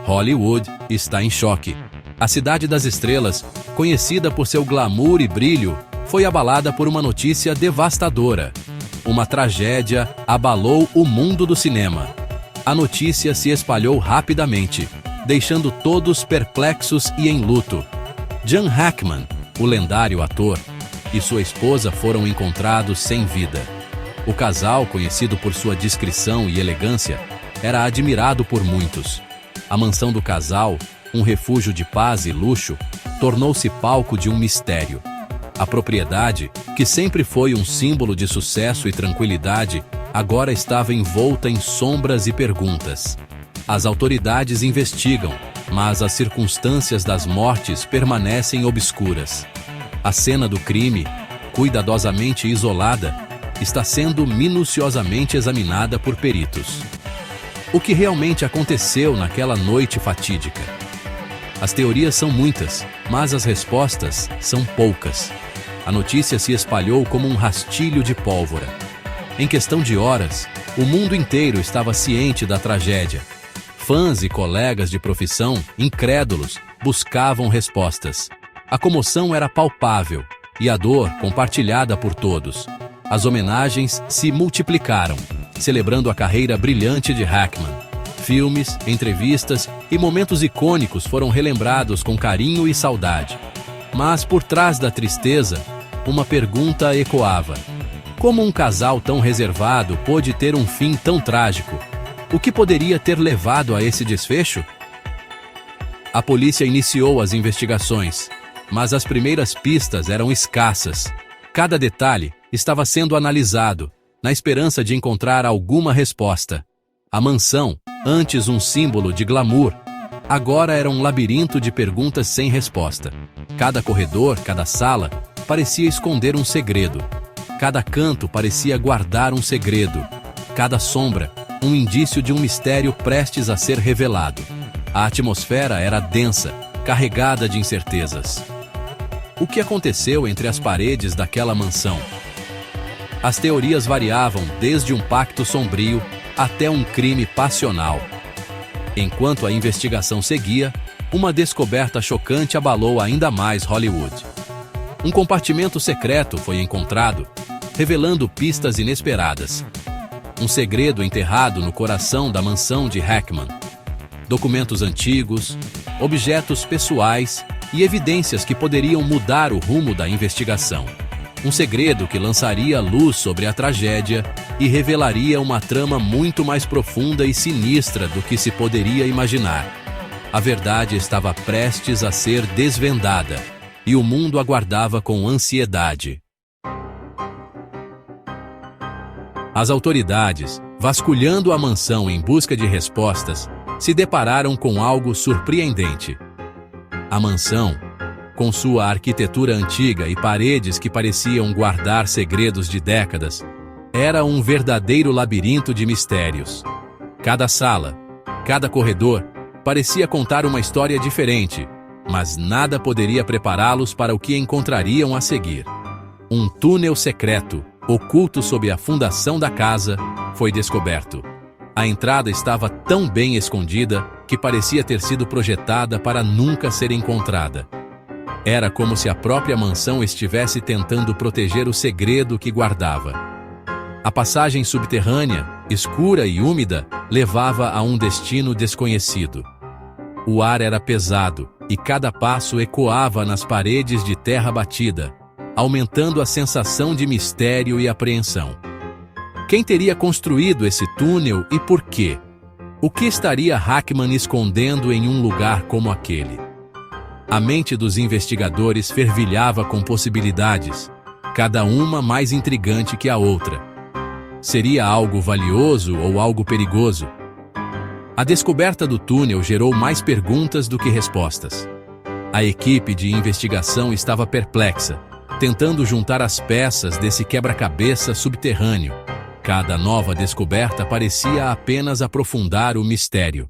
Hollywood está em choque. A Cidade das Estrelas, conhecida por seu glamour e brilho, foi abalada por uma notícia devastadora. Uma tragédia abalou o mundo do cinema. A notícia se espalhou rapidamente, deixando todos perplexos e em luto. Gene Hackman, o lendário ator, e sua esposa foram encontrados sem vida. O casal, conhecido por sua discrição e elegância, era admirado por muitos. A mansão do casal, um refúgio de paz e luxo, tornou-se palco de um mistério. A propriedade, que sempre foi um símbolo de sucesso e tranquilidade, agora estava envolta em sombras e perguntas. As autoridades investigam, mas as circunstâncias das mortes permanecem obscuras. A cena do crime, cuidadosamente isolada, está sendo minuciosamente examinada por peritos. O que realmente aconteceu naquela noite fatídica? As teorias são muitas, mas as respostas são poucas. A notícia se espalhou como um rastilho de pólvora. Em questão de horas, o mundo inteiro estava ciente da tragédia. Fãs e colegas de profissão, incrédulos, buscavam respostas. A comoção era palpável e a dor compartilhada por todos. As homenagens se multiplicaram, celebrando a carreira brilhante de Hackman. Filmes, entrevistas e momentos icônicos foram relembrados com carinho e saudade. Mas por trás da tristeza, uma pergunta ecoava. Como um casal tão reservado pôde ter um fim tão trágico? O que poderia ter levado a esse desfecho? A polícia iniciou as investigações, mas as primeiras pistas eram escassas. Cada detalhe estava sendo analisado, na esperança de encontrar alguma resposta. A mansão, antes um símbolo de glamour, agora era um labirinto de perguntas sem resposta. Cada corredor, cada sala, parecia esconder um segredo. Cada canto parecia guardar um segredo. Cada sombra, um indício de um mistério prestes a ser revelado. A atmosfera era densa, carregada de incertezas. O que aconteceu entre as paredes daquela mansão? As teorias variavam desde um pacto sombrio até um crime passional. Enquanto a investigação seguia, uma descoberta chocante abalou ainda mais Hollywood. Um compartimento secreto foi encontrado, revelando pistas inesperadas. Um segredo enterrado no coração da mansão de Hackman. Documentos antigos, objetos pessoais e evidências que poderiam mudar o rumo da investigação. Um segredo que lançaria luz sobre a tragédia e revelaria uma trama muito mais profunda e sinistra do que se poderia imaginar. A verdade estava prestes a ser desvendada, e o mundo aguardava com ansiedade. As autoridades, vasculhando a mansão em busca de respostas, se depararam com algo surpreendente. A mansão, com sua arquitetura antiga e paredes que pareciam guardar segredos de décadas, era um verdadeiro labirinto de mistérios. Cada sala, cada corredor, parecia contar uma história diferente, mas nada poderia prepará-los para o que encontrariam a seguir. Um túnel secreto, oculto sob a fundação da casa, foi descoberto. A entrada estava tão bem escondida que parecia ter sido projetada para nunca ser encontrada. Era como se a própria mansão estivesse tentando proteger o segredo que guardava. A passagem subterrânea, escura e úmida, levava a um destino desconhecido. O ar era pesado e cada passo ecoava nas paredes de terra batida, aumentando a sensação de mistério e apreensão. Quem teria construído esse túnel e por quê? O que estaria Hackman escondendo em um lugar como aquele? A mente dos investigadores fervilhava com possibilidades, cada uma mais intrigante que a outra. Seria algo valioso ou algo perigoso? A descoberta do túnel gerou mais perguntas do que respostas. A equipe de investigação estava perplexa, tentando juntar as peças desse quebra-cabeça subterrâneo. Cada nova descoberta parecia apenas aprofundar o mistério.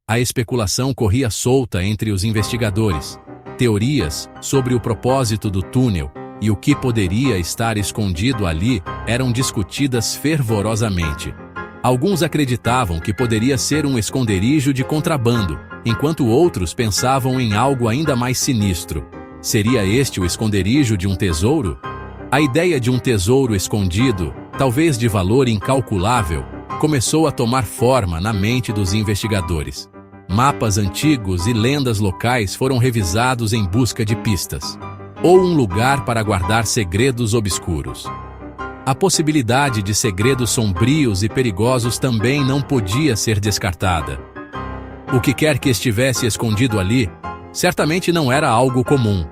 A especulação corria solta entre os investigadores. Teorias sobre o propósito do túnel e o que poderia estar escondido ali eram discutidas fervorosamente. Alguns acreditavam que poderia ser um esconderijo de contrabando, enquanto outros pensavam em algo ainda mais sinistro. Seria este o esconderijo de um tesouro? A ideia de um tesouro escondido, talvez de valor incalculável, começou a tomar forma na mente dos investigadores. Mapas antigos e lendas locais foram revisados em busca de pistas, ou um lugar para guardar segredos obscuros. A possibilidade de segredos sombrios e perigosos também não podia ser descartada. O que quer que estivesse escondido ali, certamente não era algo comum.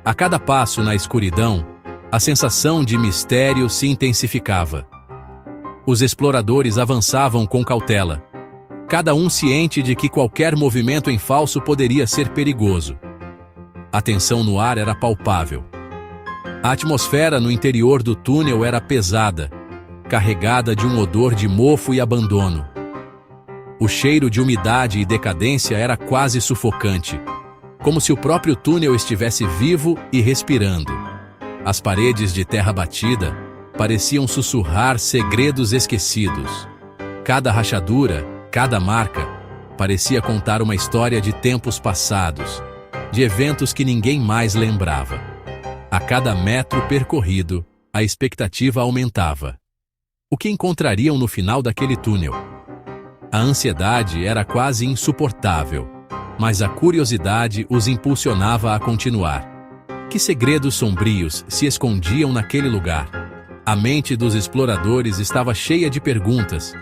A cada passo na escuridão, a sensação de mistério se intensificava. Os exploradores avançavam com cautela, cada um ciente de que qualquer movimento em falso poderia ser perigoso. A tensão no ar era palpável. A atmosfera no interior do túnel era pesada, carregada de um odor de mofo e abandono. O cheiro de umidade e decadência era quase sufocante, como se o próprio túnel estivesse vivo e respirando. As paredes de terra batida pareciam sussurrar segredos esquecidos. Cada rachadura, cada marca, parecia contar uma história de tempos passados, de eventos que ninguém mais lembrava. A cada metro percorrido, a expectativa aumentava. O que encontrariam no final daquele túnel? A ansiedade era quase insuportável, mas a curiosidade os impulsionava a continuar. Que segredos sombrios se escondiam naquele lugar? A mente dos exploradores estava cheia de perguntas,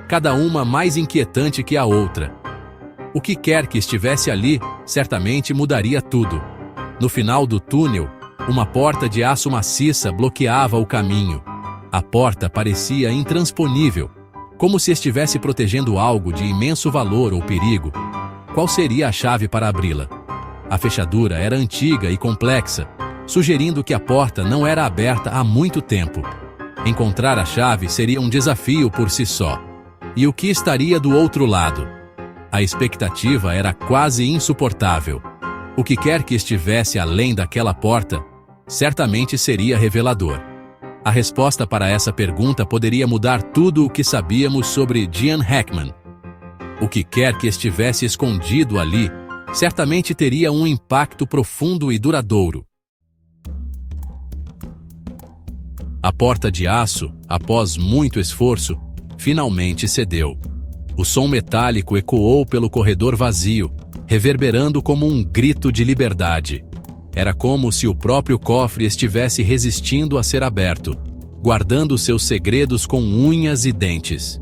cada uma mais inquietante que a outra. O que quer que estivesse ali, certamente mudaria tudo. No final do túnel, uma porta de aço maciça bloqueava o caminho. A porta parecia intransponível, como se estivesse protegendo algo de imenso valor ou perigo. Qual seria a chave para abri-la? A fechadura era antiga e complexa, sugerindo que a porta não era aberta há muito tempo. Encontrar a chave seria um desafio por si só. E o que estaria do outro lado? A expectativa era quase insuportável. O que quer que estivesse além daquela porta, certamente seria revelador. A resposta para essa pergunta poderia mudar tudo o que sabíamos sobre Gene Hackman. O que quer que estivesse escondido ali, certamente teria um impacto profundo e duradouro. A porta de aço, após muito esforço, finalmente cedeu. O som metálico ecoou pelo corredor vazio, reverberando como um grito de liberdade. Era como se o próprio cofre estivesse resistindo a ser aberto, guardando seus segredos com unhas e dentes.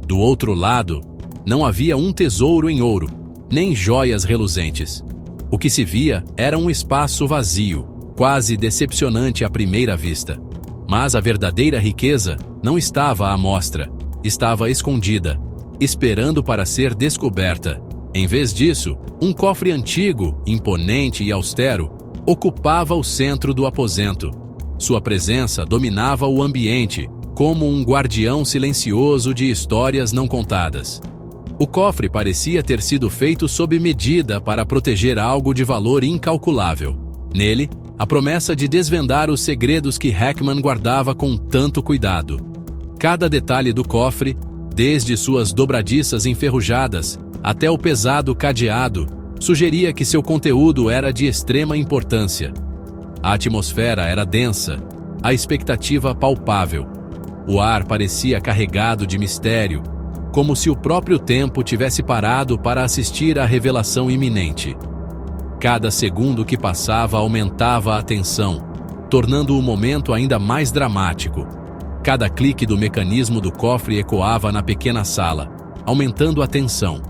Do outro lado, não havia um tesouro em ouro, nem joias reluzentes. O que se via era um espaço vazio, quase decepcionante à primeira vista. Mas a verdadeira riqueza não estava à mostra, estava escondida, esperando para ser descoberta. Em vez disso, um cofre antigo, imponente e austero, ocupava o centro do aposento. Sua presença dominava o ambiente, como um guardião silencioso de histórias não contadas. O cofre parecia ter sido feito sob medida para proteger algo de valor incalculável. Nele, a promessa de desvendar os segredos que Hackman guardava com tanto cuidado. Cada detalhe do cofre, desde suas dobradiças enferrujadas até o pesado cadeado, sugeria que seu conteúdo era de extrema importância. A atmosfera era densa, a expectativa palpável. O ar parecia carregado de mistério, como se o próprio tempo tivesse parado para assistir à revelação iminente. Cada segundo que passava aumentava a tensão, tornando o momento ainda mais dramático. Cada clique do mecanismo do cofre ecoava na pequena sala, aumentando a tensão.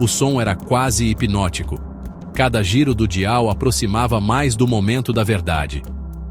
O som era quase hipnótico. Cada giro do dial aproximava mais do momento da verdade.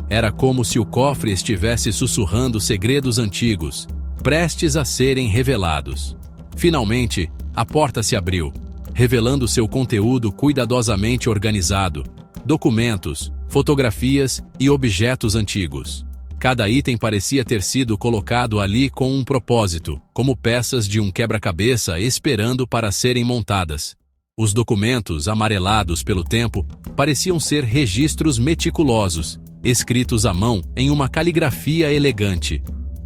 Era como se o cofre estivesse sussurrando segredos antigos, prestes a serem revelados. Finalmente, a porta se abriu, revelando seu conteúdo cuidadosamente organizado: documentos, fotografias e objetos antigos. Cada item parecia ter sido colocado ali com um propósito, como peças de um quebra-cabeça esperando para serem montadas. Os documentos, amarelados pelo tempo, pareciam ser registros meticulosos, escritos à mão em uma caligrafia elegante.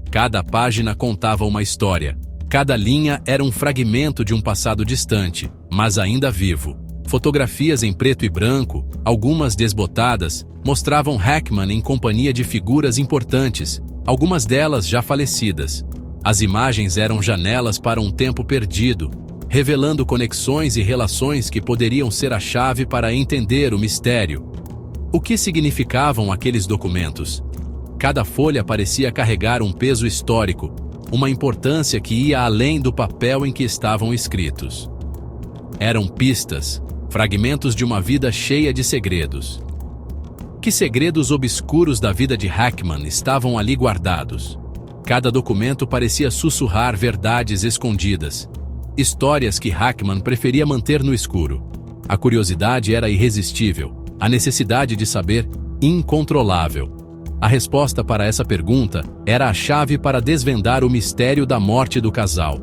Cada página contava uma história, Cada linha era um fragmento de um passado distante, mas ainda vivo. Fotografias em preto e branco, algumas desbotadas, mostravam Hackman em companhia de figuras importantes, algumas delas já falecidas. As imagens eram janelas para um tempo perdido, revelando conexões e relações que poderiam ser a chave para entender o mistério. O que significavam aqueles documentos? Cada folha parecia carregar um peso histórico, uma importância que ia além do papel em que estavam escritos. Eram pistas, fragmentos de uma vida cheia de segredos. Que segredos obscuros da vida de Hackman estavam ali guardados? Cada documento parecia sussurrar verdades escondidas, histórias que Hackman preferia manter no escuro. A curiosidade era irresistível, a necessidade de saber, incontrolável. A resposta para essa pergunta era a chave para desvendar o mistério da morte do casal.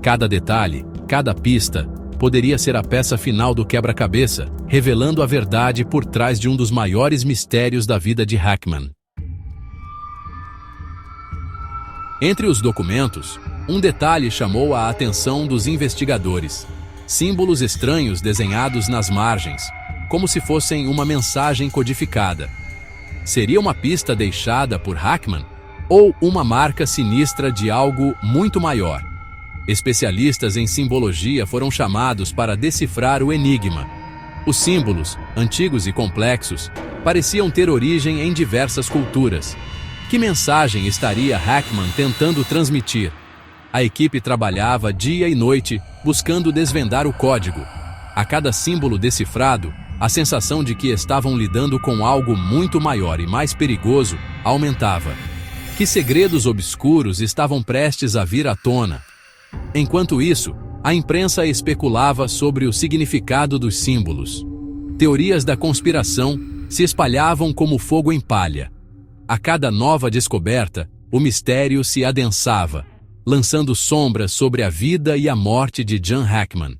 Cada detalhe, cada pista, poderia ser a peça final do quebra-cabeça, revelando a verdade por trás de um dos maiores mistérios da vida de Hackman. Entre os documentos, um detalhe chamou a atenção dos investigadores: símbolos estranhos desenhados nas margens, como se fossem uma mensagem codificada. Seria uma pista deixada por Hackman? Ou uma marca sinistra de algo muito maior? Especialistas em simbologia foram chamados para decifrar o enigma. Os símbolos, antigos e complexos, pareciam ter origem em diversas culturas. Que mensagem estaria Hackman tentando transmitir? A equipe trabalhava dia e noite, buscando desvendar o código. A cada símbolo decifrado, a sensação de que estavam lidando com algo muito maior e mais perigoso aumentava. Que segredos obscuros estavam prestes a vir à tona? Enquanto isso, a imprensa especulava sobre o significado dos símbolos. Teorias da conspiração se espalhavam como fogo em palha. A cada nova descoberta, o mistério se adensava, lançando sombras sobre a vida e a morte de John Hackman.